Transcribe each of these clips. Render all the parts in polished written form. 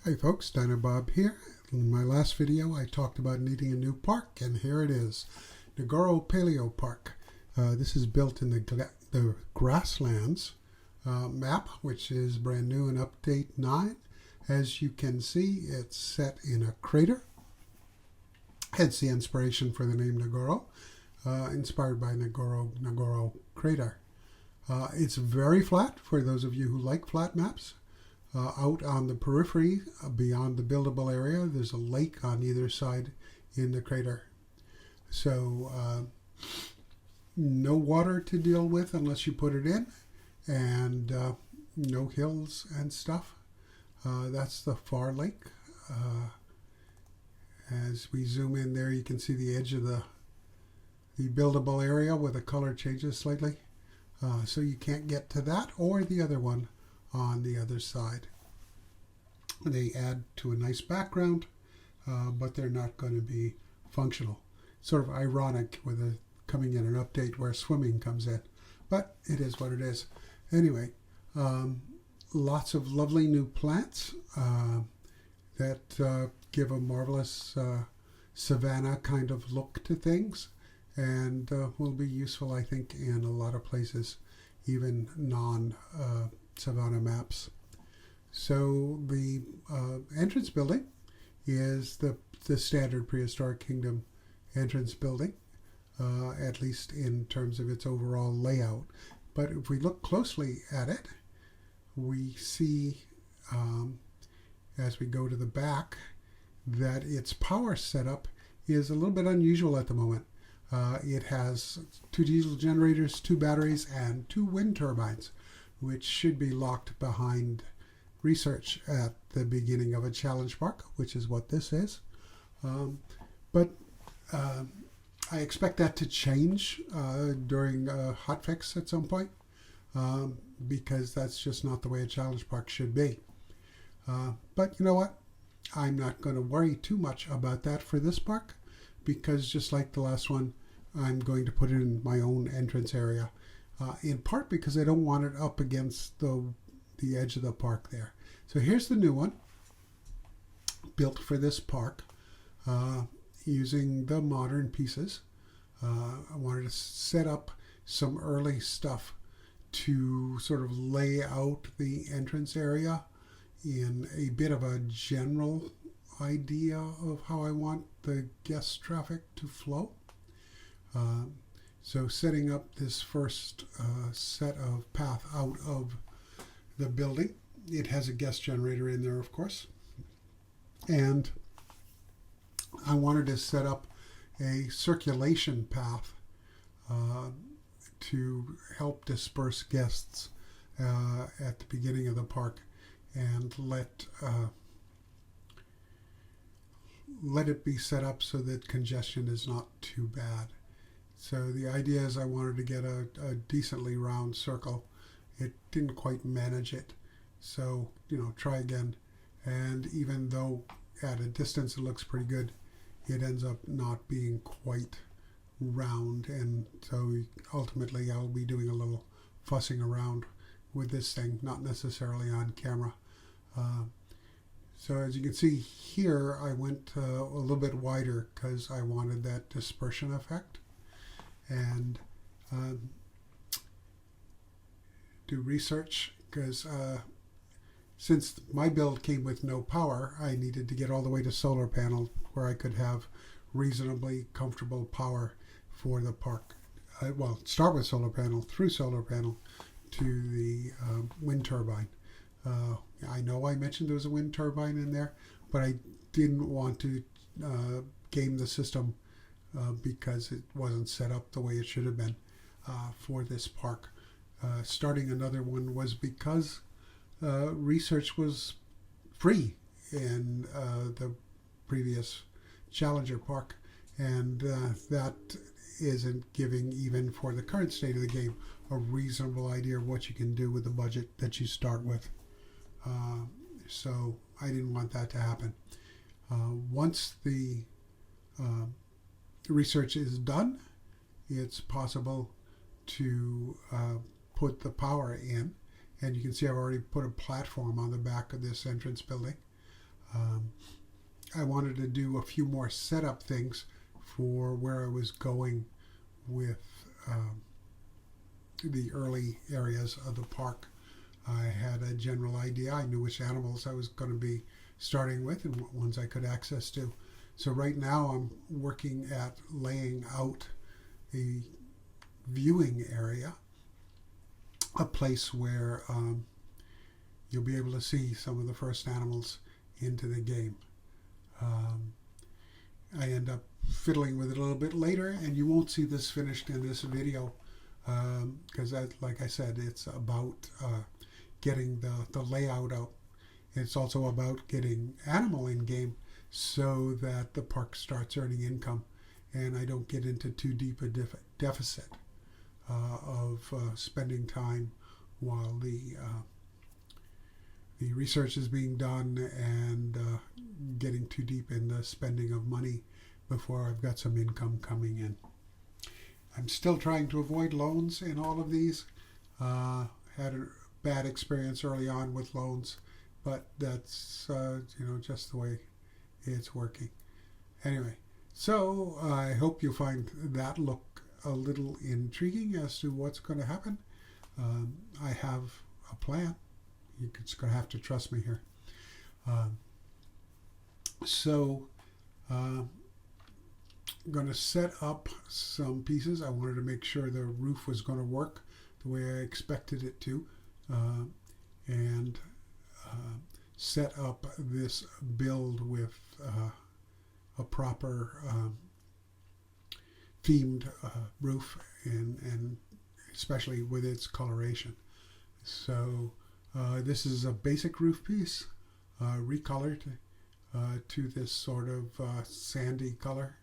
Hey folks, Dino Bob here. In my last video I talked about needing a new park, and here it is. Ngoro Paleopark. This is built in the Grasslands map, which is brand new in update 9. As you can see, it's set in a crater. Hence the inspiration for the name Ngoro, inspired by Ngoro crater. It's very flat for those of you who like flat maps. Out on the periphery, beyond the buildable area, there's a lake on either side in the crater. So no water to deal with unless you put it in, and no hills and stuff. That's the far lake. As we zoom in there, you can see the edge of the buildable area where the color changes slightly. So you can't get to that or the other one on the other side. They add to a nice background, but they're not going to be functional. Sort of ironic with coming in an update where swimming comes in, but it is what it is. Anyway, lots of lovely new plants that give a marvelous savanna kind of look to things, and will be useful, I think, in a lot of places, even non-savanna maps. So the entrance building is the standard Prehistoric Kingdom entrance building, at least in terms of its overall layout. But if we look closely at it, we see, as we go to the back, that its power setup is a little bit unusual at the moment. It has 2 diesel generators, 2 batteries, and 2 wind turbines, which should be locked behind research at the beginning of a challenge park, which is what this is. But I expect that to change during a hotfix at some point, because that's just not the way a challenge park should be. But you know what? I'm not going to worry too much about that for this park, because just like the last one, I'm going to put it in my own entrance area, in part because I don't want it up against the edge of the park there. So here's the new one, built for this park, using the modern pieces. I wanted to set up some early stuff to sort of lay out the entrance area in a bit of a general idea of how I want the guest traffic to flow. So setting up this first set of path out of the building. It has a guest generator in there, of course. And I wanted to set up a circulation path to help disperse guests at the beginning of the park, and let it be set up so that congestion is not too bad. So the idea is I wanted to get a decently round circle. It didn't quite manage it, so try again. And even though at a distance it looks pretty good, it ends up not being quite round, and so ultimately I'll be doing a little fussing around with this thing, not necessarily on camera. So as you can see here, I went a little bit wider because I wanted that dispersion effect, and do research because since my build came with no power, I needed to get all the way to solar panel where I could have reasonably comfortable power for the park. Well, start with solar panel, through solar panel to the wind turbine. I know I mentioned there was a wind turbine in there, but I didn't want to game the system because it wasn't set up the way it should have been for this park. Starting another one was because research was free in the previous Challenger Park, and that isn't giving, even for the current state of the game, a reasonable idea of what you can do with the budget that you start with. So I didn't want that to happen. Once the research is done, it's possible to put the power in, and you can see I've already put a platform on the back of this entrance building. Um, I wanted to do a few more setup things for where I was going with the early areas of the park. I had a general idea. I knew which animals I was going to be starting with and what ones I could access to. So right now I'm working at laying out a viewing area, a place where you'll be able to see some of the first animals into the game. I end up fiddling with it a little bit later, and you won't see this finished in this video because, like I said, it's about getting the layout out. It's also about getting animal in game so that the park starts earning income and I don't get into too deep a deficit of spending time while the research is being done and getting too deep in the spending of money before I've got some income coming in. I'm still trying to avoid loans in all of these. Had a bad experience early on with loans, but that's just the way it's working. Anyway, so I hope you find that look a little intriguing as to what's going to happen. I have a plan. You're just going to have to trust me here. I'm going to set up some pieces. I wanted to make sure the roof was going to work the way I expected it to, and set up this build with a proper themed roof, and especially with its coloration. So this is a basic roof piece, recolored to this sort of sandy color,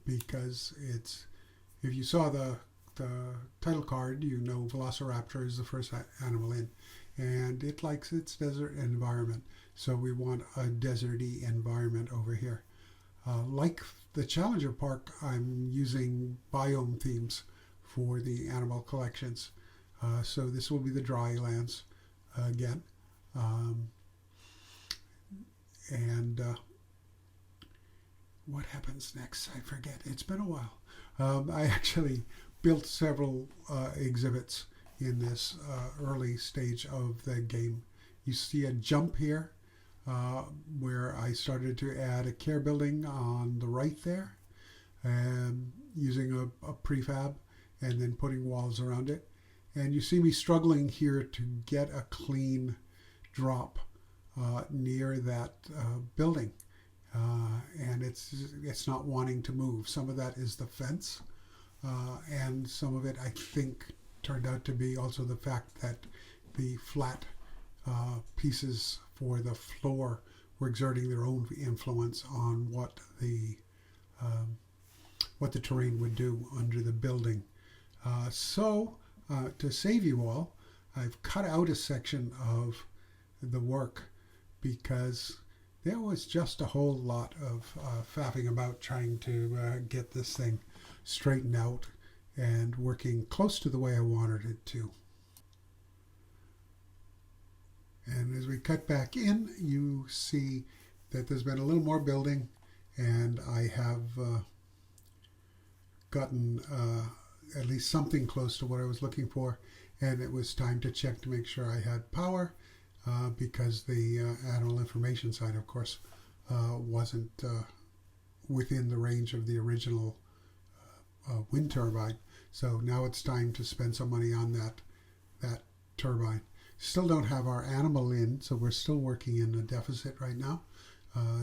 because it's, if you saw the title card, you know Velociraptor is the first animal in, and it likes its desert environment. So we want a deserty environment over here. Like the Challenger Park, I'm using biome themes for the animal collections. So this will be the dry lands again. What happens next? I forget. It's been a while. I actually built several exhibits in this early stage of the game. You see a jump here where I started to add a care building on the right there, and using a prefab and then putting walls around it. And you see me struggling here to get a clean drop near that building. And it's not wanting to move. Some of that is the fence, and some of it I think turned out to be also the fact that the flat pieces for the floor were exerting their own influence on what the terrain would do under the building. To save you all, I've cut out a section of the work because there was just a whole lot of faffing about trying to get this thing straightened out and working close to the way I wanted it to. And as we cut back in, you see that there's been a little more building, and I have gotten at least something close to what I was looking for, and it was time to check to make sure I had power, because the animal information side, of course, wasn't within the range of the original wind turbine. So now it's time to spend some money on that turbine. Still don't have our animal in, so we're still working in a deficit right now,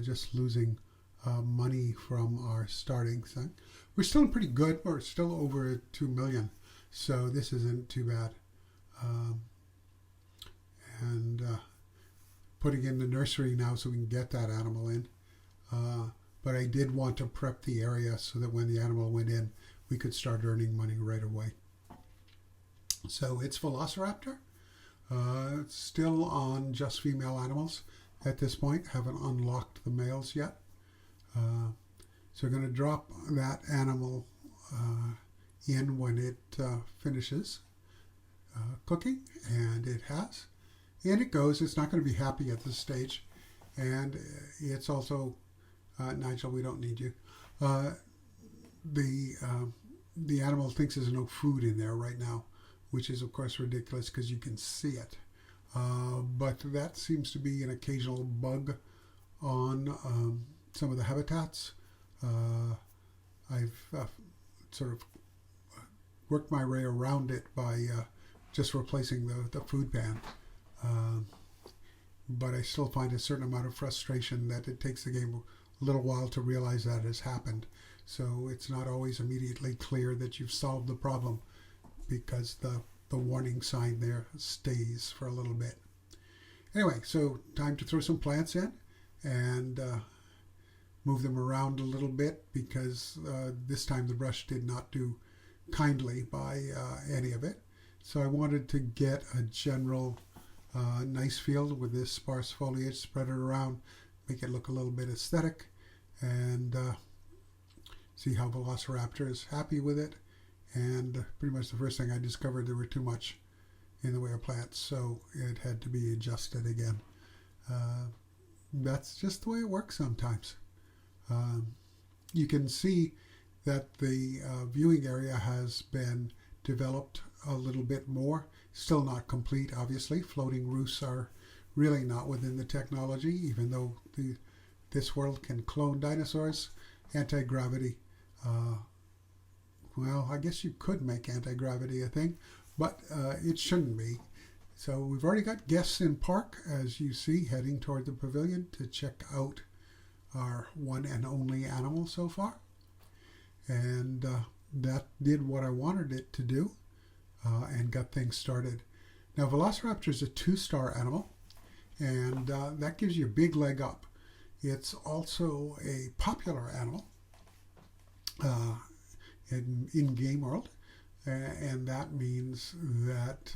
just losing money from our starting thing. We're still pretty good. We're still over 2 million, so this isn't too bad. Putting in the nursery now so we can get that animal in. But I did want to prep the area so that when the animal went in, we could start earning money right away. So it's Velociraptor. It's still on just female animals at this point. Haven't unlocked the males yet. So we're going to drop that animal in when it finishes cooking, and it has. And it goes. It's not going to be happy at this stage. And it's also, Nigel, we don't need you. Uh, the animal thinks there's no food in there right now, which is of course ridiculous because you can see it. But that seems to be an occasional bug on some of the habitats. I've sort of worked my way around it by just replacing the food pan. But I still find a certain amount of frustration that it takes the game a little while to realize that has happened. So it's not always immediately clear that you've solved the problem because the warning sign there stays for a little bit. Anyway, so time to throw some plants in and move them around a little bit because this time the brush did not do kindly by any of it. So I wanted to get a general nice field with this sparse foliage, spread it around, make it look a little bit aesthetic, and see how Velociraptor is happy with it. And pretty much the first thing I discovered, there were too much in the way of plants, so it had to be adjusted again. That's just the way it works sometimes. You can see that the viewing area has been developed a little bit more. Still not complete, obviously. Floating roofs are really not within the technology, even though this world can clone dinosaurs. Anti-gravity, well, I guess you could make anti-gravity a thing, but it shouldn't be. So we've already got guests in park, as you see, heading toward the pavilion to check out our one and only animal so far. And that did what I wanted it to do and got things started. Now, Velociraptor is a 2-star animal, and that gives you a big leg up. It's also a popular animal in game world, and that means that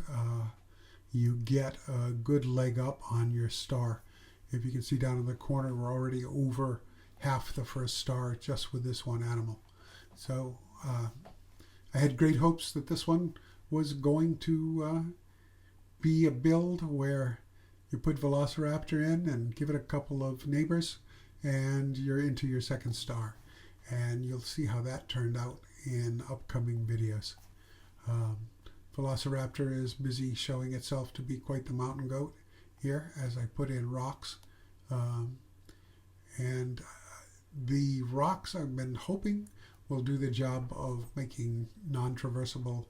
you get a good leg up on your star. If you can see down in the corner, we're already over half the first star just with this one animal. So I had great hopes that this one was going to be a build where you put Velociraptor in and give it a couple of neighbors and you're into your second star. And you'll see how that turned out in upcoming videos. Velociraptor is busy showing itself to be quite the mountain goat here as I put in rocks. And the rocks I've been hoping will do the job of making non-traversable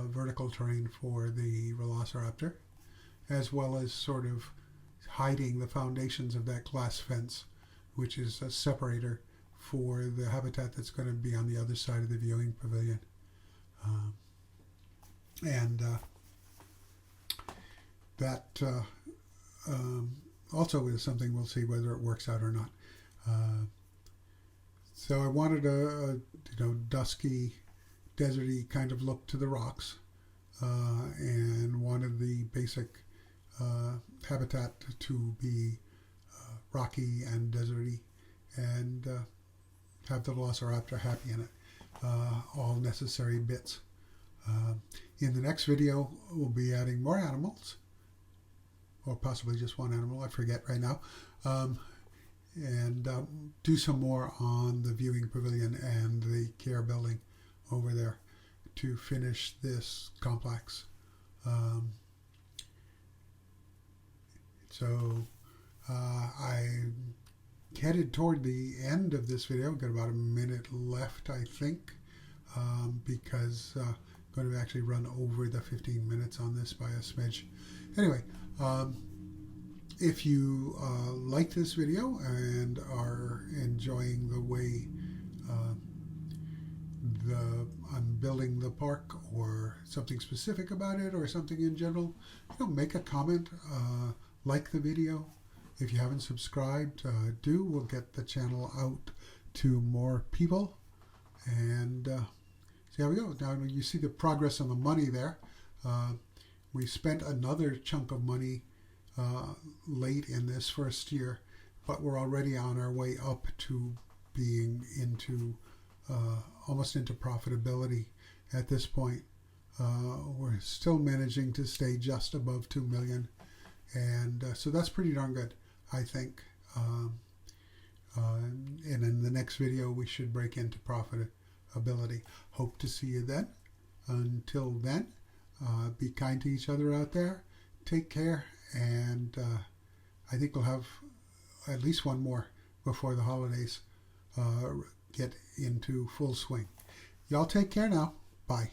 vertical terrain for the Velociraptor, as well as sort of hiding the foundations of that glass fence, which is a separator for the habitat that's going to be on the other side of the viewing pavilion. That also is something we'll see whether it works out or not. So I wanted a dusky, deserty kind of look to the rocks, and wanted the basic habitat to be rocky and deserty, and have the Velociraptor happy in it. All necessary bits. In the next video, we'll be adding more animals, or possibly just one animal, I forget right now, and do some more on the viewing pavilion and the care building over there to finish this complex. So I'm headed toward the end of this video. I've got about a minute left, I think, because I'm going to actually run over the 15 minutes on this by a smidge. Anyway, if you like this video and are enjoying the way I'm building the park, or something specific about it, or something in general, make a comment, like the video. If you haven't subscribed, do. We'll get the channel out to more people. And see how we go. Now you see the progress on the money there. We spent another chunk of money late in this first year, but we're already on our way up to being into almost into profitability at this point. We're still managing to stay just above 2 million, and so that's pretty darn good. I think. And in the next video, we should break into profitability. Hope to see you then. Until then, be kind to each other out there. Take care. And I think we'll have at least one more before the holidays get into full swing. Y'all take care now. Bye.